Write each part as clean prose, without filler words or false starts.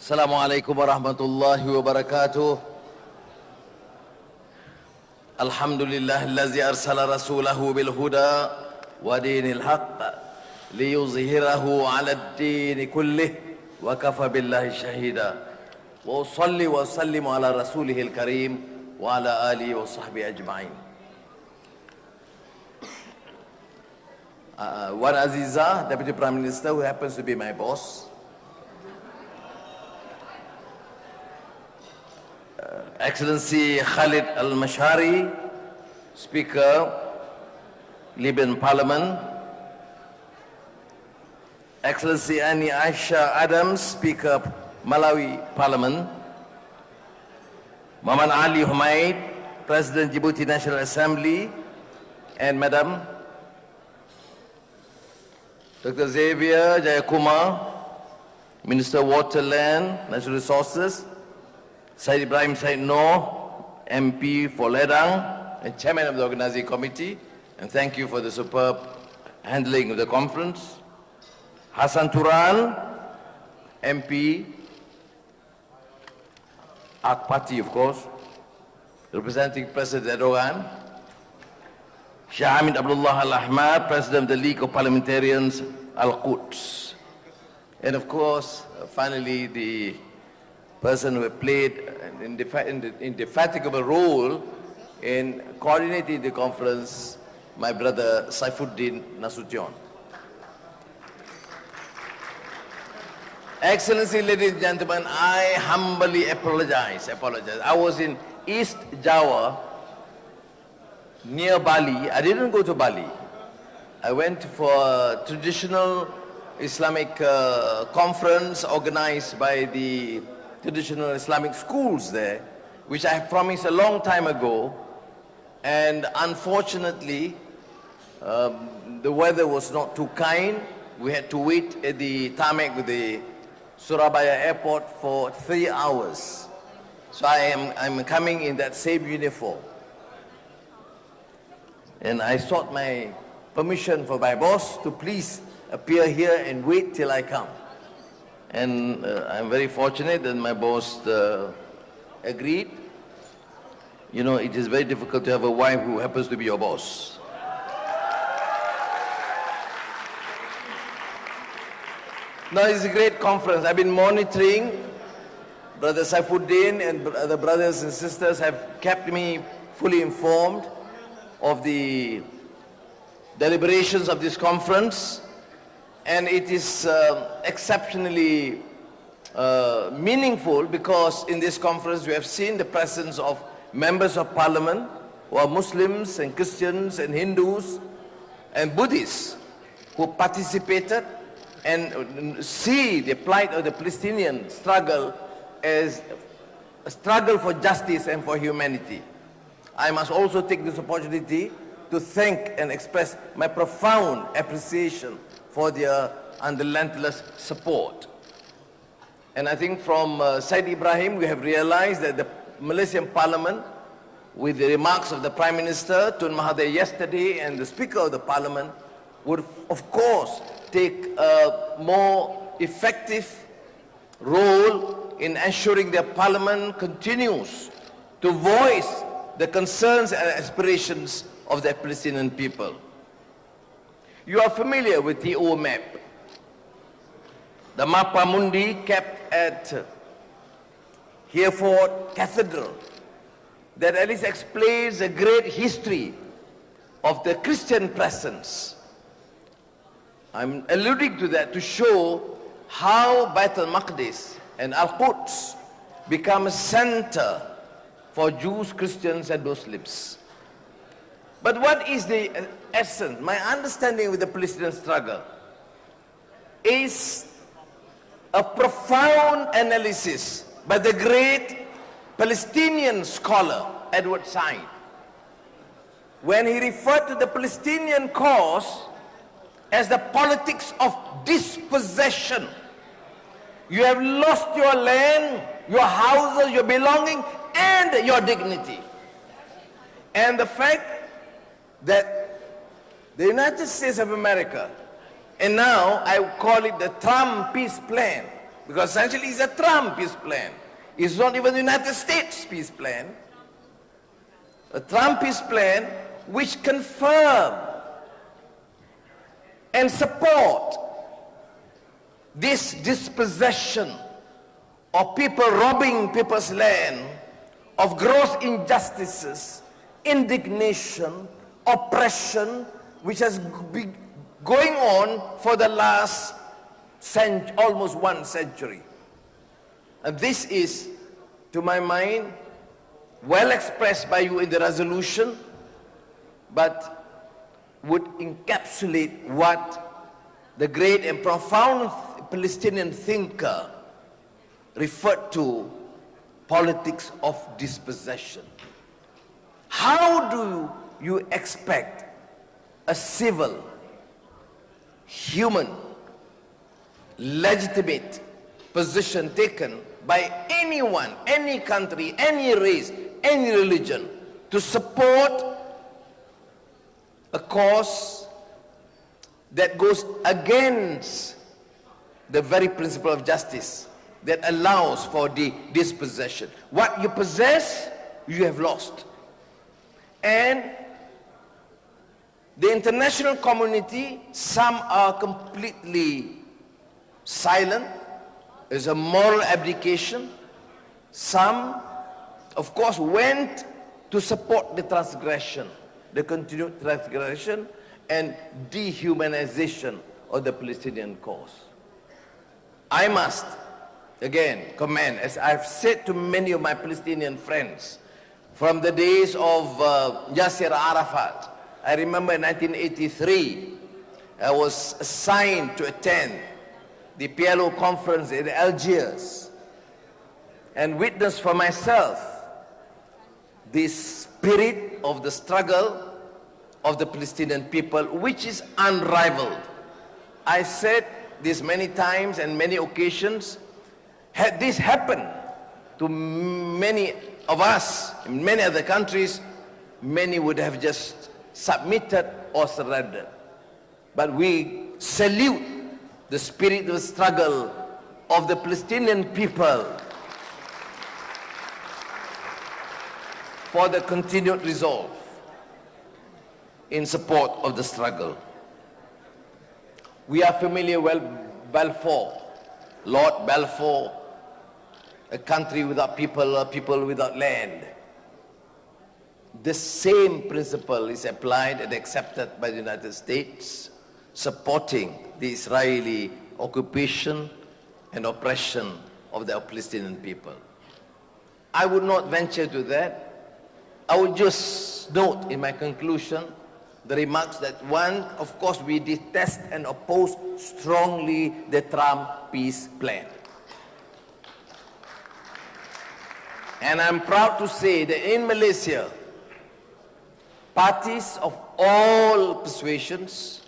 Assalamualaikum warahmatullahi wabarakatuh. Alhamdulillahillazi arsala rasulahu bil huda wa dinil haqq liyuzhirahu 'ala ad-din kullih wa kafa billahi shahida. Wa usalli wa sallimu ala rasulihil karim wa ala alihi wa sahbihi ajma'in. Wan Aziza, Deputy Prime Minister, who happens to be my boss, Excellency Khalid Al-Mashari, Speaker, Libyan Parliament, Excellency Ani Aisha Adams, Speaker, Malawi Parliament, Muhammad Ali Humaid, President Djibouti National Assembly, and Madam Dr. Xavier Jayakumar, Minister Water, Land, Natural Resources, Syed Ibrahim Syed Noor, MP for Ledang and Chairman of the Organizing Committee, and thank you for the superb handling of the conference. Hassan Turan, MP, ARC Party of course, representing President Erdogan. Shah Hamid Abdullah Al-Ahmad, President of the League of Parliamentarians Al-Quds. And of course, finally, the person who played an indefatigable role in coordinating the conference, my brother Saifuddin Nasution. Excellency, ladies and gentlemen, I humbly apologize. I was in East Java, near Bali. I didn't go to Bali. I went for a traditional Islamic conference organized by the traditional Islamic schools there, which I have promised a long time ago, and unfortunately the weather was not too kind. We had to wait at the tarmac with the Surabaya airport for 3 hours. So I'm coming in that same uniform, and I sought my permission for my boss to please appear here and wait till I come. And I'm very fortunate that my boss agreed. You know, it is very difficult to have a wife who happens to be your boss. Now, it's a great conference. I've been monitoring. Brother Saifuddin and other brothers and sisters have kept me fully informed of the deliberations of this conference. And it is exceptionally meaningful because in this conference we have seen the presence of members of parliament who are Muslims and Christians and Hindus and Buddhists who participated and see the plight of the Palestinian struggle as a struggle for justice and for humanity. I must also take this opportunity to thank and express my profound appreciation for their unrelentless support. And I think from Syed Ibrahim, we have realized that the Malaysian Parliament, with the remarks of the Prime Minister, Tun Mahathir yesterday, and the Speaker of the Parliament, would of course take a more effective role in ensuring that Parliament continues to voice the concerns and aspirations of the Palestinian people. You are familiar with the old map, the Mappa Mundi kept at Hereford Cathedral, that at least explains a great history of the Christian presence. I'm alluding to that to show how Bait al-Maqdis and Al-Quds become a center for Jews, Christians and Muslims. But what is the essence? My understanding with the Palestinian struggle is a profound analysis by the great Palestinian scholar Edward Said, when he referred to the Palestinian cause as the politics of dispossession. You have lost your land, your houses, your belonging, and your dignity. And the fact that the United States of America, and now I call it the Trump peace plan, because essentially it's a Trump peace plan. It's not even the United States peace plan. A Trump peace plan which confirm and support this dispossession of people robbing people's land, of gross injustices, indignation, oppression, which has been going on for the last almost 1 century. And this is, to my mind, well expressed by you in the resolution, but would encapsulate what the great and profound Palestinian thinker referred to politics of dispossession. How do you expect a civil, human, legitimate position taken by anyone, any country, any race, any religion to support a cause that goes against the very principle of justice that allows for the dispossession? What you possess, you have lost. And the international community, some are completely silent. There's a moral abdication. Some, of course, went to support the transgression, the continued transgression and dehumanization of the Palestinian cause. I must, again, commend, as I've said to many of my Palestinian friends, from the days of Yasser Arafat. I remember in 1983, I was assigned to attend the PLO conference in Algiers and witness for myself the spirit of the struggle of the Palestinian people, which is unrivaled. I said this many times and many occasions. Had this happened to many of us in many other countries, many would have just submitted or surrendered. But we salute the spirit of the struggle of the Palestinian people for the continued resolve in support of the struggle. We are familiar with Balfour, Lord Balfour, a country without people, a people without land. The same principle is applied and accepted by the United States, supporting the Israeli occupation and oppression of the Palestinian people. I would not venture to that. I would just note in my conclusion the remarks that one, of course, we detest and oppose strongly the Trump peace plan. And I'm proud to say that in Malaysia, parties of all persuasions,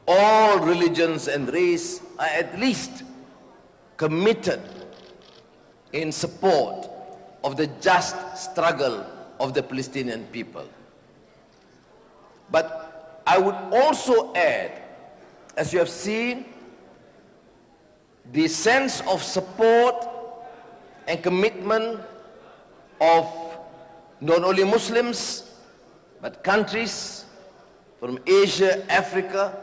all religions and race are at least committed in support of the just struggle of the Palestinian people. But I would also add, as you have seen, the sense of support and commitment of not only Muslims, but countries from Asia, Africa,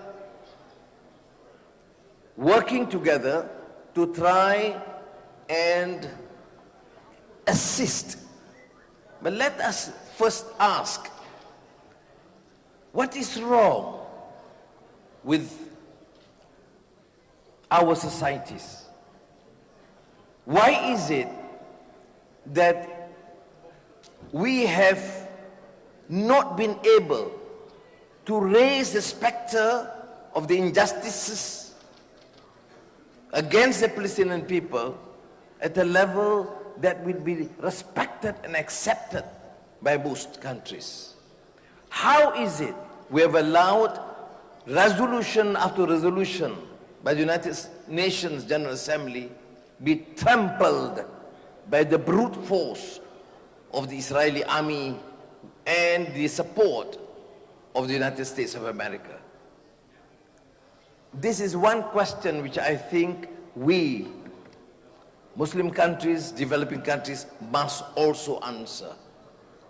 working together to try and assist. But let us first ask, what is wrong with our societies? Why is it that we have not been able to raise the specter of the injustices against the Palestinian people at a level that would be respected and accepted by most countries? How is it we have allowed resolution after resolution by the United Nations General Assembly be trampled by the brute force of the Israeli army and the support of the United States of America? This is one question which I think we, Muslim countries, developing countries must also answer.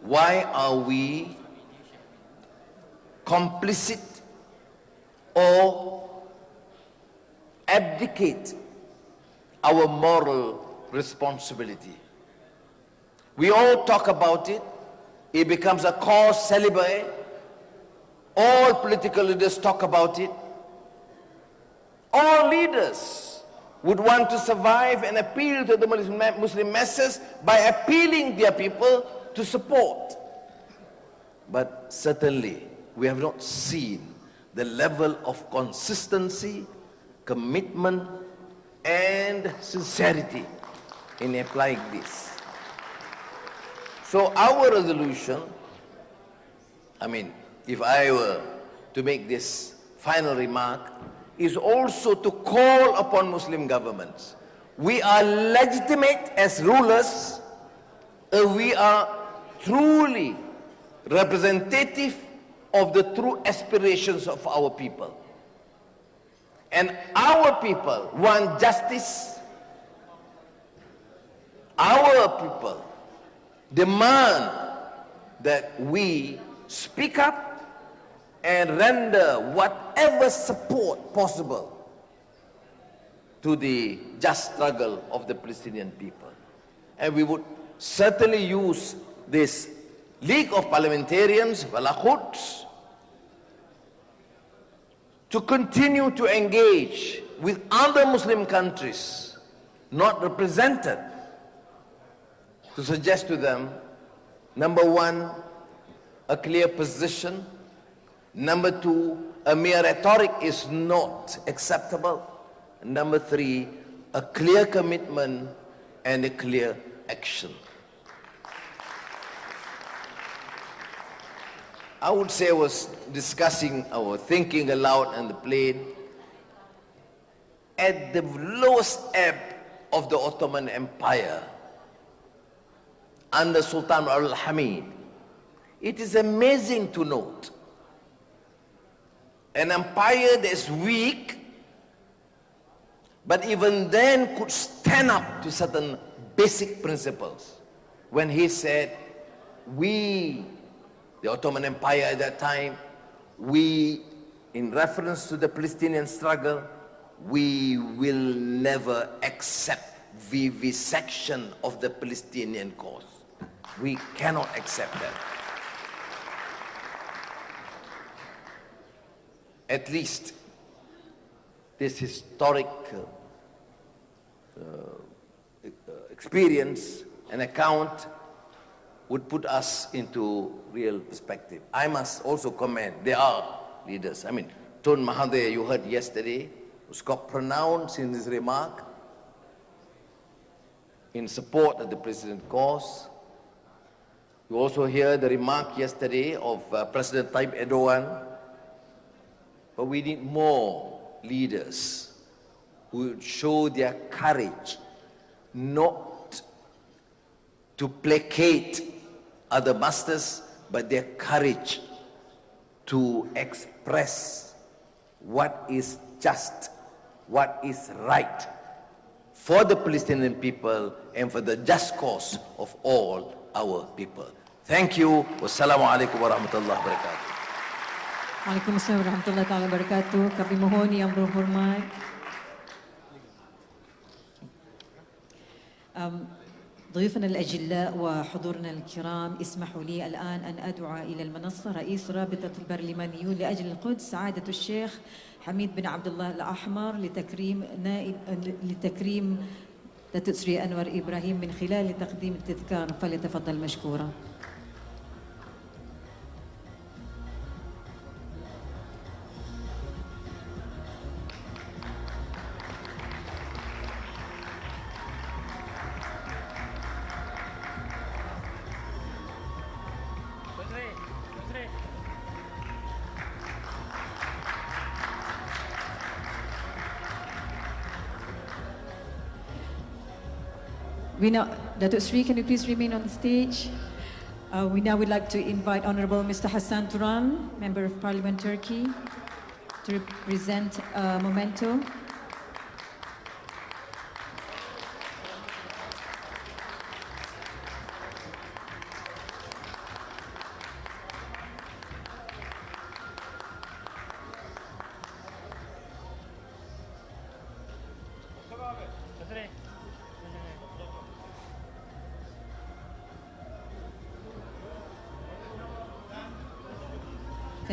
Why are we complicit or abdicate our moral responsibility? We all talk about it. It becomes a cause célèbre. All political leaders talk about it. All leaders would want to survive and appeal to the Muslim masses by appealing their people to support. But certainly, we have not seen the level of consistency, commitment, and sincerity in applying this. So our resolution, if I were to make this final remark, is also to call upon Muslim governments. We are legitimate as rulers, we are truly representative of the true aspirations of our people. And our people want justice. Our people demand that we speak up and render whatever support possible to the just struggle of the Palestinian people. And we would certainly use this League of Parliamentarians, Al-Quds, to continue to engage with other Muslim countries not represented, to suggest to them, number one, a clear position. Number two, a mere rhetoric is not acceptable. Number three, a clear commitment and a clear action. I would say I was discussing our thinking aloud on the plane at the lowest ebb of the Ottoman Empire under Sultan Al-Hamid. It is amazing to note an empire that is weak, but even then could stand up to certain basic principles. When he said, we, the Ottoman Empire at that time, we, in reference to the Palestinian struggle, we will never accept vivisection of the Palestinian cause. We cannot accept that. At least this historic experience and account would put us into real perspective. I must also comment, there are leaders. Tun Mahathir, you heard yesterday, was got pronounced in his remark in support of the President's cause. You also hear the remark yesterday of President Tayyip Erdogan. But we need more leaders who would show their courage not to placate other masters, but their courage to express what is just, what is right for the Palestinian people and for the just cause of all our people. Thank you. Wassalamu alaikum warahmatullahi wabarakatuh. Waalaikumsalam warahmatullahi taala wabarakatuh. Kami mohon yang berhormat ضيوفنا الأجلاء وحضورنا الكرام، اسمحوا لي الآن أن أدعو إلى المنصة رئيس رابطة البرلمانيون لأجل القدس سعادة الشيخ حميد بن عبد الله الأحمر لتكريم داتوك سري أنور إبراهيم من خلال تقديم التذكار، فليتفضل مشكورا. Datuk Sri, can you please remain on the stage? We now would like to invite Honorable Mr. Hassan Turan, Member of Parliament Turkey, to present a memento.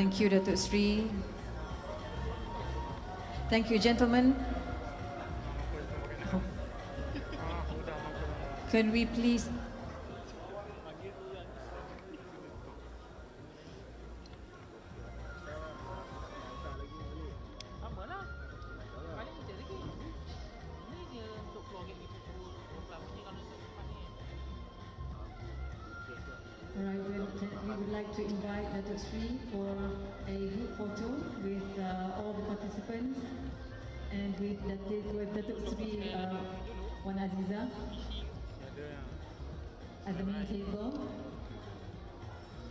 Thank you, Datuk Seri. Thank you, gentlemen. Can we please... Alright, we would like to invite Datuk Seri for a group photo with all the participants and with Datuk Seri Wan Aziza at the main table.